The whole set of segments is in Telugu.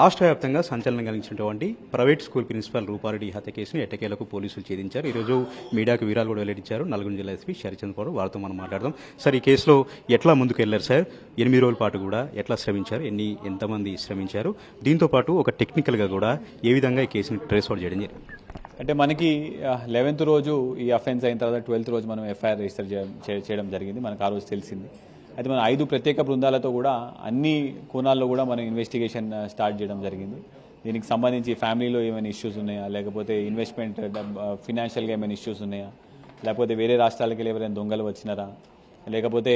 రాష్ట్ర వ్యాప్తంగా సంచలనం కలిగించినటువంటి ప్రైవేట్ స్కూల్ ప్రిన్సిపల్ రూపారెడ్డి హత్య కేసును ఎట్టకేలకు పోలీసులు ఛేదించారు. ఈరోజు మీడియాకు వివరాలు కూడా వెల్లడించారు. నల్గొండ జిల్లా ఎస్పీ శరత్చంద్ర వారితో మనం మాట్లాడదాం. సార్, ఈ కేసులో ఎట్లా ముందుకు వెళ్లారు సార్? 8 రోజుల పాటు కూడా ఎట్లా శ్రమించారు? ఎంతమంది శ్రమించారు? దీంతో పాటు ఒక టెక్నికల్గా కూడా ఏ విధంగా ఈ కేసుని ట్రేస్ అవుట్ చేయడం జరిగింది? అంటే మనకి 11th రోజు ఈ అఫెన్స్ అయిన తర్వాత 12th రోజు మనం ఎఫ్ఐఆర్ రిజిస్టర్ చేయడం జరిగింది. మనకు ఆ రోజు తెలిసింది. అయితే మన 5 ప్రత్యేక బృందాలతో కూడా అన్ని కోణాల్లో కూడా మనం ఇన్వెస్టిగేషన్ స్టార్ట్ చేయడం జరిగింది. దీనికి సంబంధించి ఫ్యామిలీలో ఏమైనా ఇష్యూస్ ఉన్నాయా, లేకపోతే ఇన్వెస్ట్మెంట్ ఫినాన్షియల్గా ఏమైనా ఇష్యూస్ ఉన్నాయా, లేకపోతే వేరే రాష్ట్రాలకి వెళ్ళి ఎవరైనా దొంగలు వచ్చినారా, లేకపోతే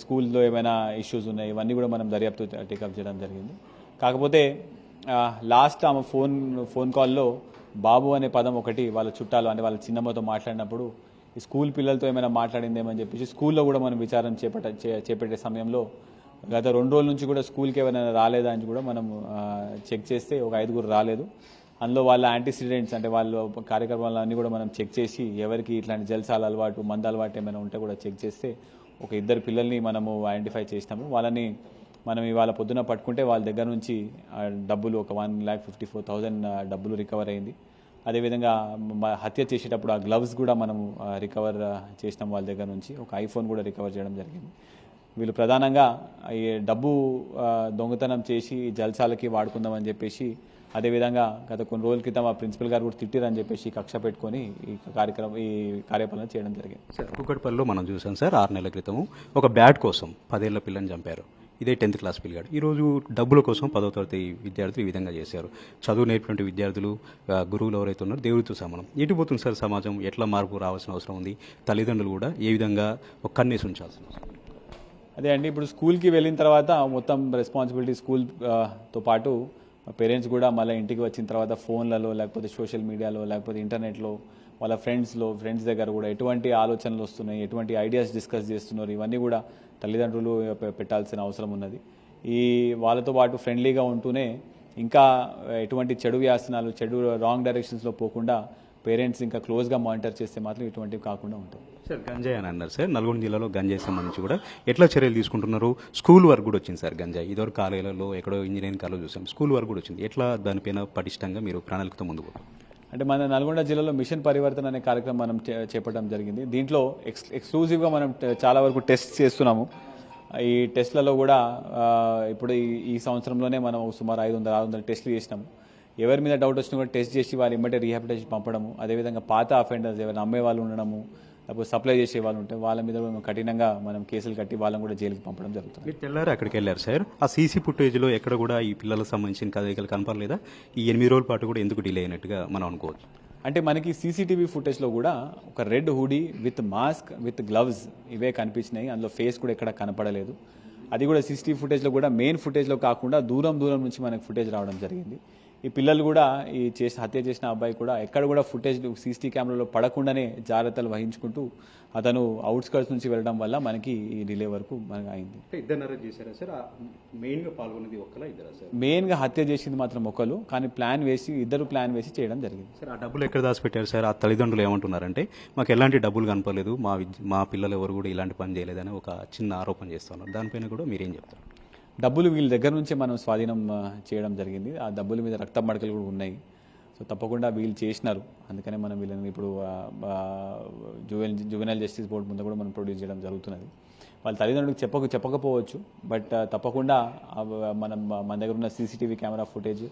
స్కూల్లో ఏమైనా ఇష్యూస్ ఉన్నాయి, ఇవన్నీ కూడా మనం దర్యాప్తు టేకప్ చేయడం జరిగింది. కాకపోతే లాస్ట్ ఆమె ఫోన్ కాల్లో బాబు అనే పదం ఒకటి వాళ్ళ చుట్టాలు అంటే వాళ్ళ చిన్నమ్మతో మాట్లాడినప్పుడు ఈ స్కూల్ పిల్లలతో ఏమైనా మాట్లాడిందేమని చెప్పేసి స్కూల్లో కూడా మనం విచారణ చేపట్టే సమయంలో గత 2 రోజుల నుంచి కూడా స్కూల్కి ఏమైనా రాలేదా అని కూడా మనం చెక్ చేస్తే ఒక 5గురు రాలేదు. అందులో వాళ్ళ యాంటీసిడెంట్స్ అంటే వాళ్ళు కార్యక్రమాలన్నీ కూడా మనం చెక్ చేసి ఎవరికి ఇట్లాంటి జల్సాల అలవాటు మంద అలవాటు ఏమైనా ఉంటే కూడా చెక్ చేస్తే ఒక 2 పిల్లల్ని మనము ఐడెంటిఫై చేసినాము. వాళ్ళని మనం ఇవాళ పొద్దున పట్టుకుంటే వాళ్ళ దగ్గర నుంచి డబ్బులు ఒక 1,54,000 డబ్బులు రికవర్ అయింది. అదేవిధంగా హత్య చేసేటప్పుడు ఆ గ్లవ్స్ కూడా మనం రికవర్ చేసినాం. వాళ్ళ దగ్గర నుంచి ఒక ఐఫోన్ కూడా రికవర్ చేయడం జరిగింది. వీళ్ళు ప్రధానంగా ఈ డబ్బు దొంగతనం చేసి జల్సాలకి వాడుకుందామని చెప్పేసి, అదేవిధంగా గత కొన్ని రోజుల క్రితం ఆ ప్రిన్సిపల్ గారు కూడా తిట్టిరని చెప్పేసి కక్ష పెట్టుకొని ఈ కార్యపాలన చేయడం జరిగింది. సార్, కుక్కటిపల్లిలో మనం చూసాం సార్, 6 నెలల క్రితము ఒక బ్యాట్ కోసం 10 ఏళ్ల పిల్లని చంపారు. ఇదే 10th క్లాస్ పిల్లగాడు. ఈరోజు డబ్బుల కోసం 10వ తరగతి విద్యార్థులు ఈ విధంగా చేశారు. చదువు నేర్పినటువంటి విద్యార్థులు, గురువులు ఎవరైతే ఉన్నారో దేవుడితో సమానం. ఎటుపోతుంది సార్ సమాజం? ఎట్లా మార్పు రావాల్సిన అవసరం ఉంది? తల్లిదండ్రులు కూడా ఏ విధంగా ఒక కన్నేసి ఉంచాల్సిన అవసరం? అదే అండి, ఇప్పుడు స్కూల్కి వెళ్ళిన తర్వాత మొత్తం రెస్పాన్సిబిలిటీ స్కూల్తో పాటు పేరెంట్స్ కూడా మళ్ళీ ఇంటికి వచ్చిన తర్వాత ఫోన్లలో, లేకపోతే సోషల్ మీడియాలో, లేకపోతే ఇంటర్నెట్లో వాళ్ళ ఫ్రెండ్స్ దగ్గర కూడా ఎటువంటి ఆలోచనలు వస్తున్నాయి, ఎటువంటి ఐడియాస్ డిస్కస్ చేస్తున్నారు, ఇవన్నీ కూడా తల్లిదండ్రులు పెట్టాల్సిన అవసరం ఉన్నది. వాళ్ళతో పాటు ఫ్రెండ్లీగా ఉంటూనే ఇంకా ఎటువంటి చెడు వ్యాసనాలు, రాంగ్ డైరెక్షన్స్లో పోకుండా పేరెంట్స్ ఇంకా క్లోజ్గా మానిటర్ చేస్తే మాత్రం ఇటువంటివి కాకుండా ఉంటాయి. సార్, గంజాయి అని అన్నారు సార్. నల్గొండ జిల్లాలో గంజాయి సంబంధించి కూడా ఎట్లా చర్యలు తీసుకుంటున్నారు? స్కూల్ వరకు కూడా వచ్చింది సార్ గంజాయి. ఇదివరకు కాలేజీలలో ఎక్కడో ఇంజనీరింగ్ కాలేజ్ చూసాం, స్కూల్ వరకు కూడా వచ్చింది. ఎట్లా దానిపైన పటిష్టంగా మీరు ప్రణాళికతో ముందుకు? అంటే మన నల్గొండ జిల్లాలో మిషన్ పరివర్తన అనే కార్యక్రమం మనం చేపట్టడం జరిగింది. దీంట్లో ఎక్స్క్లూజివ్గా మనం చాలా వరకు టెస్ట్ చేస్తున్నాము. ఈ టెస్ట్లలో కూడా ఇప్పుడు ఈ సంవత్సరంలోనే మనం సుమారు 500-600 టెస్టులు చేసినాము. ఎవరి మీద డౌట్ వచ్చినా కూడా టెస్ట్ చేసి వాళ్ళు ఇమ్మటే రీహాబిలిటేషన్ పంపడము, అదేవిధంగా పాత అఫెండర్స్ ఎవరైనా అమ్మే వాళ్ళు ఉండడము, లేకపోతే సప్లై చేసే వాళ్ళు ఉంటే వాళ్ళ మీద కఠినంగా మనం కేసులు కట్టి వాళ్ళని కూడా జైలుకి పంపడం జరుగుతుంది. మీరు తెల్లారు అక్కడికి వెళ్ళారు సార్. ఆ సీసీ ఫుటేజ్లో ఎక్కడ కూడా ఈ పిల్లలకు సంబంధించిన కదలికలు కనపడలేదా? ఈ 8 రోజుల పాటు కూడా ఎందుకు డిలే అయినట్టుగా మనం అనుకోవచ్చు? అంటే మనకి సీసీటీవీ ఫుటేజ్లో కూడా ఒక red hoodie with mask with gloves ఇవే కనిపించినాయి. అందులో ఫేస్ కూడా ఎక్కడ కనపడలేదు. అది కూడా సీసీటీవీ ఫుటేజ్లో కూడా మెయిన్ ఫుటేజ్లో కాకుండా దూరం నుంచి మనకు ఫుటేజ్ రావడం జరిగింది. ఈ పిల్లలు కూడా హత్య చేసిన అబ్బాయి కూడా ఎక్కడ కూడా ఫుటేజ్ సీసీటీవీ కెమెరాలో పడకుండానే జాగ్రత్తలు వహించుకుంటూ అతను అవుట్స్కర్ట్స్ నుంచి వెళ్ళడం వల్ల మనకి ఈ డిలే వరకు మనకు అయింది. మెయిన్గా హత్య చేసింది మాత్రం ఒకరు, కానీ ఇద్దరు ప్లాన్ వేసి చేయడం జరిగింది. సార్, ఆ డబ్బులు ఎక్కడ దాచిపెట్టారు సార్? ఆ తల్లిదండ్రులు ఏమంటున్నారంటే మాకు ఎలాంటి డబ్బులు కనపడలేదు, మా పిల్లలు ఎవరు కూడా ఇలాంటి పని చేయలేదని ఒక చిన్న ఆరోపణ చేస్తున్నారు. దానిపైన కూడా మీరేం చెప్తారు? డబ్బులు వీళ్ళ దగ్గర నుంచే మనం స్వాధీనం చేయడం జరిగింది. ఆ డబ్బుల మీద రక్త మడకలు కూడా ఉన్నాయి. సో తప్పకుండా వీళ్ళు చేసినారు. అందుకనే మనం వీళ్ళని ఇప్పుడు జువెనైల్ జస్టిస్ బోర్డు ముందు కూడా మనం ప్రొడ్యూస్ చేయడం జరుగుతున్నది. వాళ్ళ తల్లిదండ్రులకు చెప్పకపోవచ్చు, బట్ తప్పకుండా మన దగ్గర ఉన్న సీసీటీవీ కెమెరా ఫుటేజ్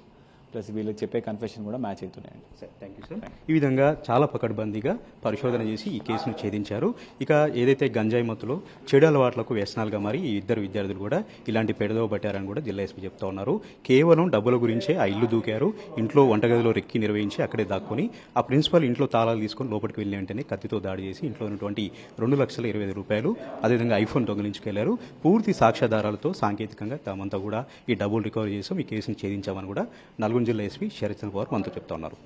ప్లస్ వీళ్ళకి చెప్పే కన్ఫెషన్ కూడా మ్యాచ్ అవుతున్నాయండి. Sir, thank you sir. ఈ విధంగా చాలా పకడ్బందీగా పరిశోధన చేసి ఈ కేసును ఛేదించారు. ఇక ఏదైతే గంజాయి మత్తులో చెడు అలవాట్లకు వ్యసనాలుగా మారి ఈ 2 విద్యార్థులు కూడా ఇలాంటి పెడదవ పట్టారని కూడా జిల్లా ఎస్పీ చెప్తా ఉన్నారు. కేవలం డబ్బుల గురించే ఆ ఇల్లు దూకారు. ఇంట్లో వంటగదిలో రెక్కి నిర్వహించి అక్కడే దాక్కుని ఆ ప్రిన్సిపల్ ఇంట్లో తాళాలు తీసుకొని లోపలికి వెళ్ళిన వెంటనే కత్తితో దాడి చేసి ఇంట్లో ఉన్నటువంటి 2,20,000 రూపాయలు, అదేవిధంగా ఐఫోన్ దొంగిలించుకెళ్లారు. పూర్తి సాక్ష్యాధారాలతో సాంకేతికంగా తామంతా కూడా ఈ డబ్బులు రికవర్ చేసాం, ఈ కేసును ఛేదించామని కూడా నల్గొండ జిల్లా ఎస్పీ శరత్చంద్ర మనతో చెప్తా ఉన్నారు.